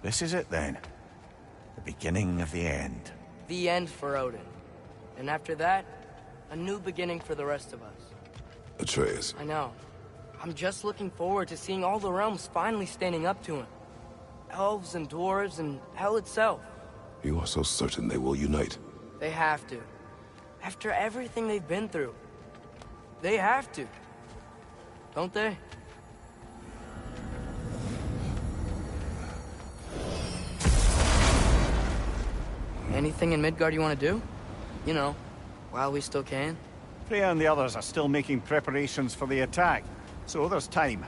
This is it then. The beginning of the end. The end for Odin. And after that, a new beginning for the rest of us. Atreus. I know. I'm just looking forward to seeing all the realms finally standing up to him. Elves and dwarves and hell itself. You are so certain they will unite? They have to. After everything they've been through. They have to. Don't they? Anything in Midgard you want to do? You know, while we still can. Freya and the others are still making preparations for the attack, so there's time.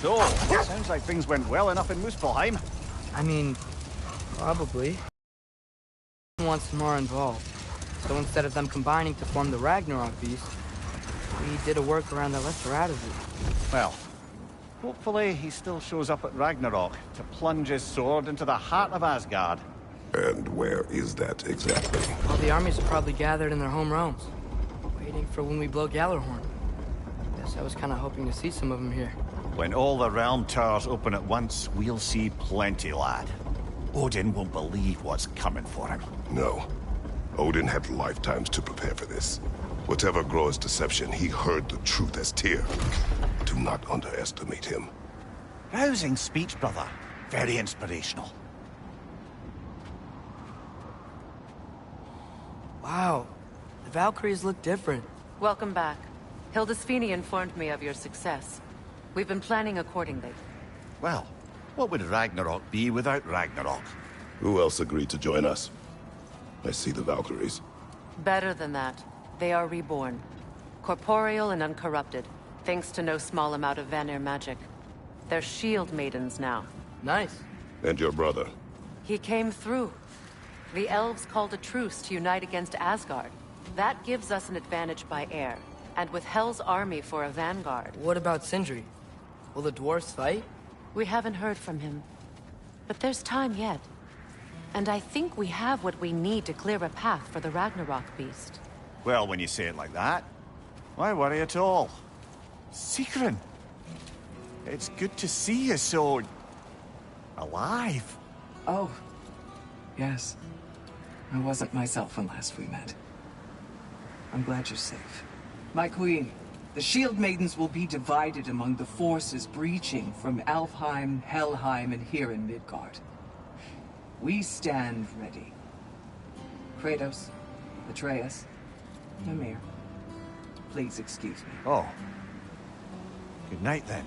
So, sounds like things went well enough in Muspelheim. I mean, probably. Wants more involved. So instead of them combining to form the Ragnarok beast, we did a workaround that left her out of it. Well, hopefully he still shows up at Ragnarok to plunge his sword into the heart of Asgard. And where is that exactly? All the armies are probably gathered in their home realms, waiting for when we blow Gjallarhorn. Guess I was kind of hoping to see some of them here. When all the realm towers open at once, we'll see plenty, lad. Odin won't believe what's coming for him. No. Odin had lifetimes to prepare for this. Whatever Groa's deception, he heard the truth as Tyr. Do not underestimate him. Rousing speech, brother. Very inspirational. Wow, the Valkyries look different. Welcome back. Hildisfini informed me of your success. We've been planning accordingly. Well, what would Ragnarok be without Ragnarok? Who else agreed to join us? I see the Valkyries. Better than that. They are reborn. Corporeal and uncorrupted, thanks to no small amount of Vanir magic. They're shield maidens now. Nice. And your brother? He came through. The elves called a truce to unite against Asgard. That gives us an advantage by air. And with Hell's army for a vanguard. What about Sindri? Will the dwarves fight? We haven't heard from him. But there's time yet. And I think we have what we need to clear a path for the Ragnarok beast. Well, when you say it like that, why worry at all? Sigrun! It's good to see you so... alive. Oh, yes. I wasn't myself when last we met. I'm glad you're safe. My queen, the Shield Maidens will be divided among the forces breaching from Alfheim, Helheim, and here in Midgard. We stand ready. Kratos, Atreus, Mimir, please excuse me. Oh. Good night, then.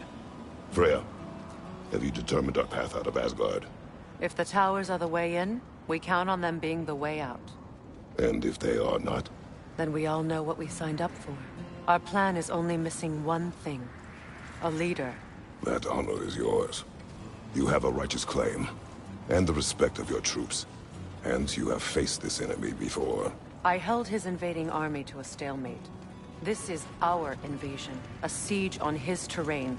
Freya, have you determined our path out of Asgard? If the towers are the way in, we count on them being the way out. And if they are not? Then we all know what we signed up for. Our plan is only missing one thing. A leader. That honor is yours. You have a righteous claim, and the respect of your troops. And you have faced this enemy before. I held his invading army to a stalemate. This is our invasion, a siege on his terrain.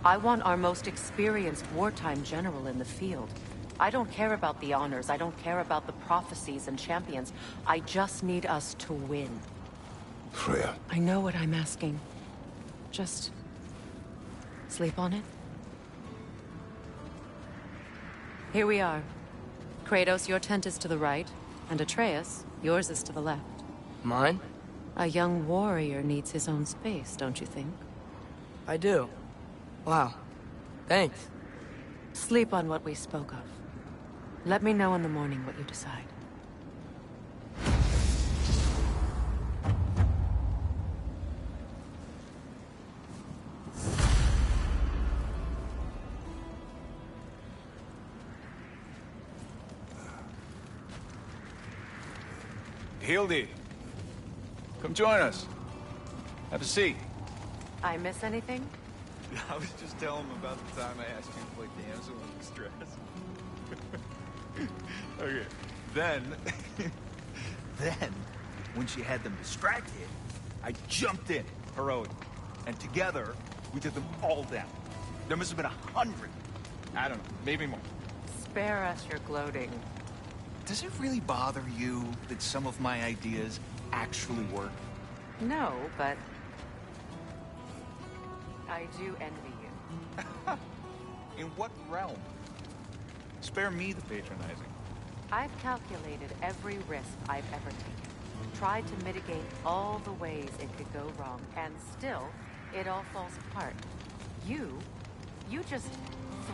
I want our most experienced wartime general in the field. I don't care about the honors, I don't care about the prophecies and champions. I just need us to win. Freya. I know what I'm asking. Just... sleep on it? Here we are. Kratos, your tent is to the right, and Atreus, yours is to the left. Mine? A young warrior needs his own space, don't you think? I do. Wow. Thanks. Sleep on what we spoke of. Let me know in the morning what you decide. Hildy, come join us. Have a seat. I miss anything? I was just telling him about the time I asked you to play damsel in distress. Okay, then, when she had them distracted, I jumped in, heroic, and together, we took them all down. There must have been 100. I don't know, maybe more. Spare us your gloating. Does it really bother you that some of my ideas actually work? No, but I do envy you. In what realm? Spare me the patronizing. I've calculated every risk I've ever taken. Tried to mitigate all the ways it could go wrong, and still, it all falls apart. You just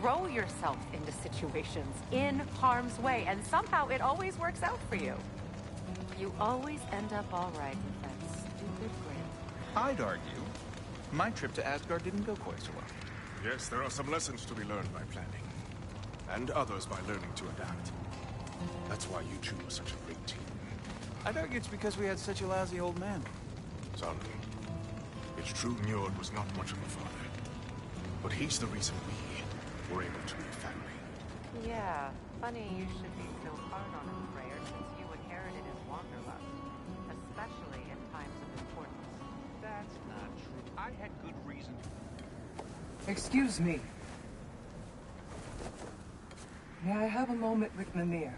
throw yourself into situations in harm's way, and somehow it always works out for you. You always end up all right with that stupid grin. I'd argue my trip to Asgard didn't go quite so well. Yes, there are some lessons to be learned by planning. And others by learning to adapt. That's why you two are such a great team. I'd argue it's because we had such a lousy old man. Son, it's true Njord was not much of a father. But he's the reason we were able to be a family. Yeah, funny you should be so hard on him, Freyr, since you inherited his wanderlust. Especially in times of importance. That's not true. I had good reason. Excuse me. May I have a moment with Mimir?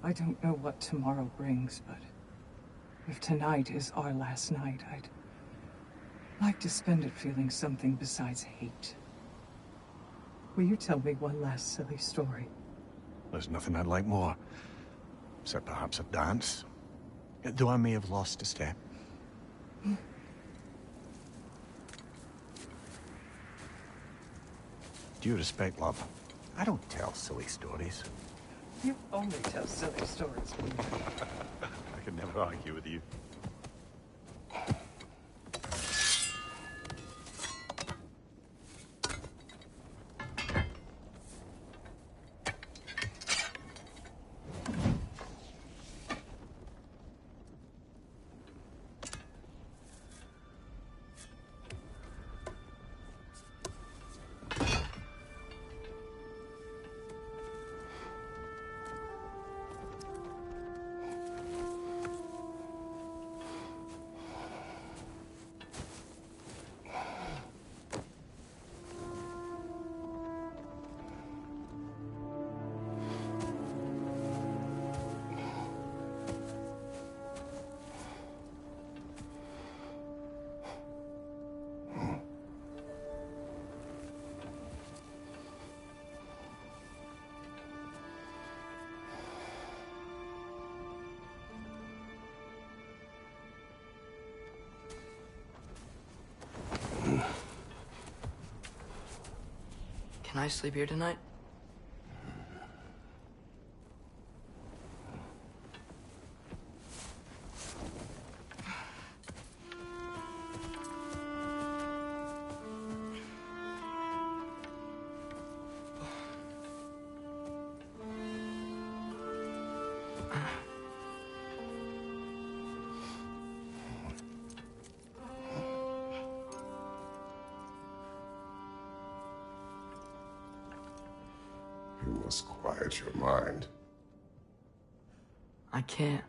I don't know what tomorrow brings, but if tonight is our last night, I'd like to spend it feeling something besides hate. Will you tell me one last silly story? There's nothing I'd like more. Except perhaps a dance. Though I may have lost a step. Due respect, love. I don't tell silly stories. You only tell silly stories. I can never argue with you. Can I sleep here tonight? You must quiet your mind. I can't.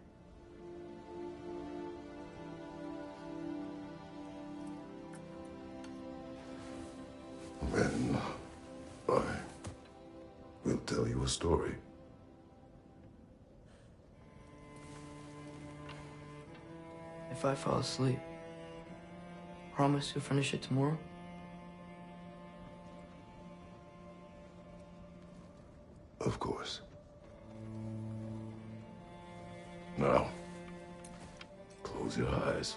Then I will tell you a story. If I fall asleep, promise you'll finish it tomorrow? Of course. Now, close your eyes.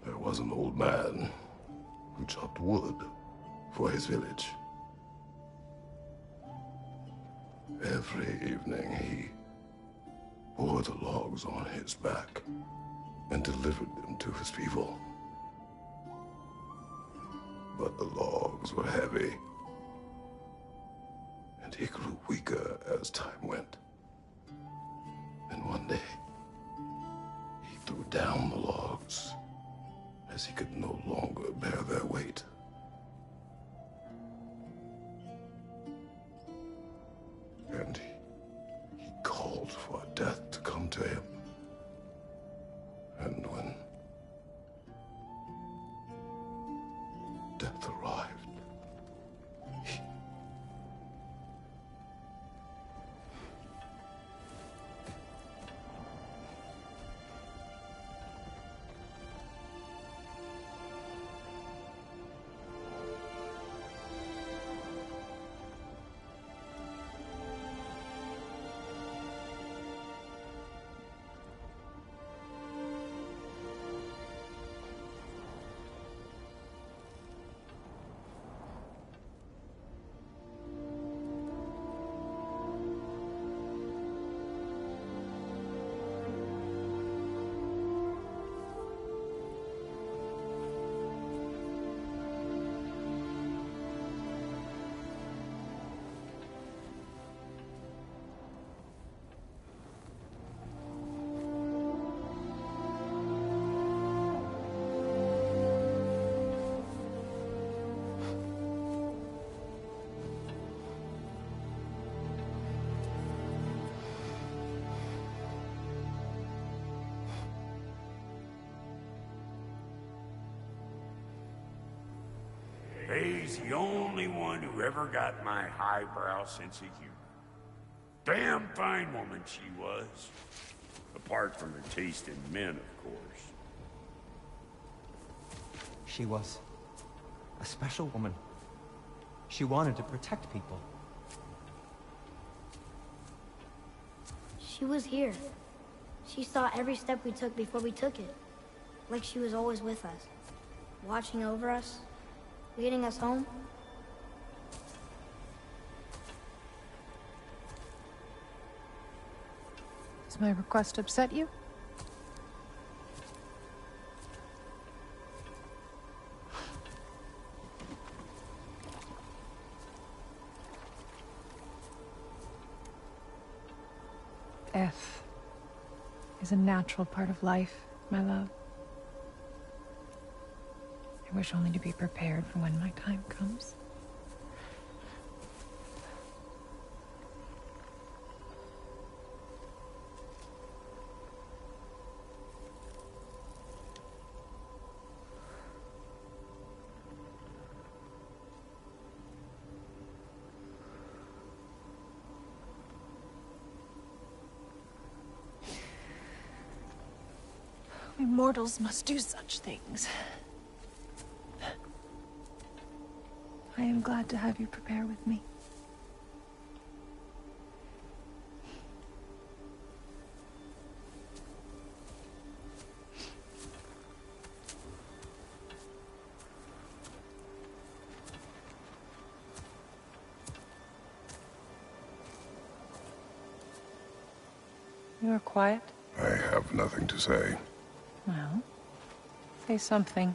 There was an old man who chopped wood for his village. Every evening he bore the logs on his back and delivered them to his people. But the logs were heavy, and he grew weaker as time went. And one day, he threw down the logs as he could no longer bear their weight. And he called for death to come to him. And when death arrived, He's the only one who ever got my highbrow sense of humor. Damn fine woman she was. Apart from her taste in men, of course. She was a special woman. She wanted to protect people. She was here. She saw every step we took before we took it. Like she was always with us. Watching over us. Leading us home. Does my request upset you? Death is a natural part of life, my love. I wish only to be prepared for when my time comes. We mortals must do such things. I am glad to have you prepare with me. You are quiet? I have nothing to say. Well, say something.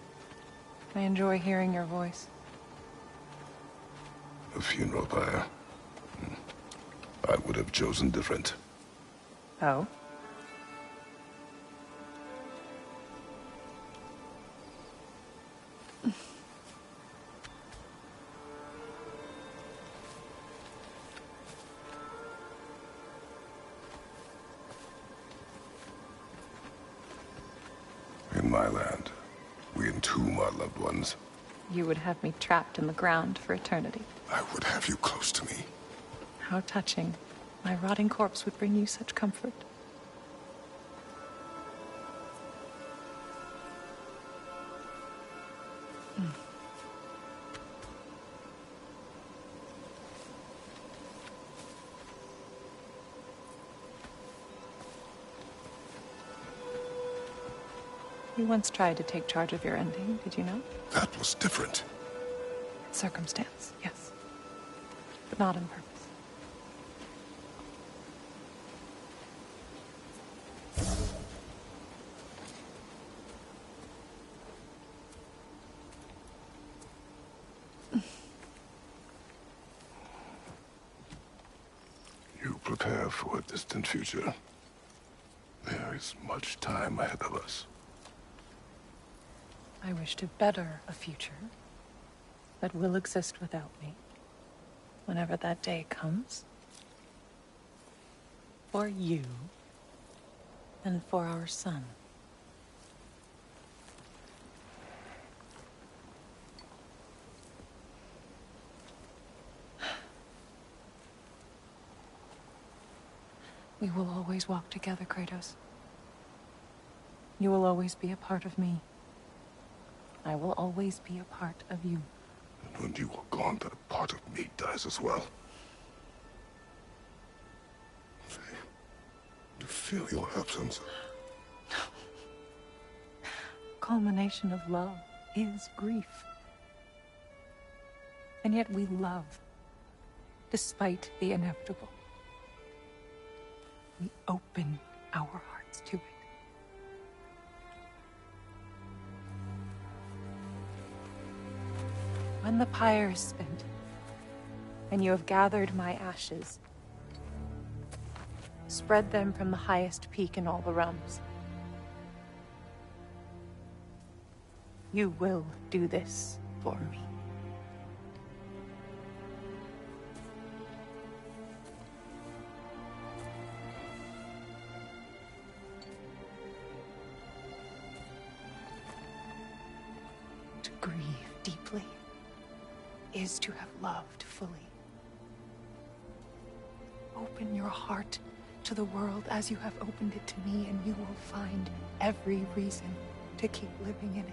I enjoy hearing your voice. A funeral pyre. I would have chosen different. Oh? In my land, we entomb our loved ones. You would have me trapped in the ground for eternity. I would have you close to me. How touching. My rotting corpse would bring you such comfort. You once tried to take charge of your ending, did you know? That was different. Circumstance, yes. But not on purpose. You prepare for a distant future. There is much time ahead of us. I wish to better a future that will exist without me, whenever that day comes. For you, and for our son. We will always walk together, Kratos. You will always be a part of me. I will always be a part of you. And when you are gone, that part of me dies as well. To feel your absence. Culmination of love is grief. And yet we love, despite the inevitable. We open our hearts to it. When the pyre is spent, and you have gathered my ashes, spread them from the highest peak in all the realms. You will do this for me. To grieve deeply is to have loved fully. Open your heart to the world as you have opened it to me, and you will find every reason to keep living in it.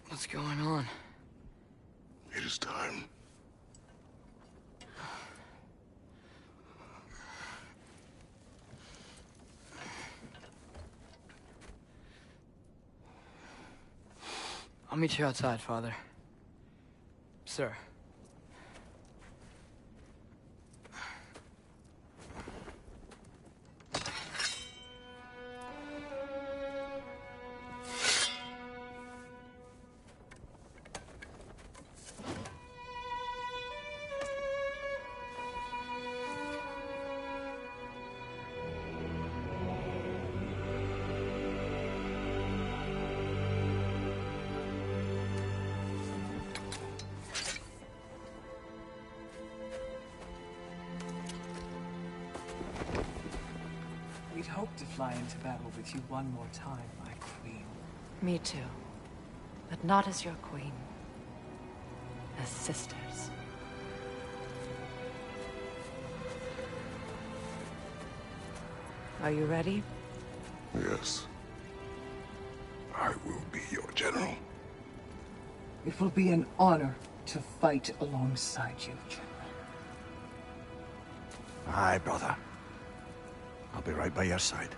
What's going on? It is time. I'll meet you outside, Father. Sir. We'd hoped to fly into battle with you one more time, my queen. Me too. But not as your queen. As sisters. Are you ready? Yes. I will be your general. It will be an honor to fight alongside you, General. Aye, brother. I'll be right by your side.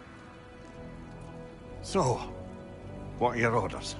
So, what are your orders?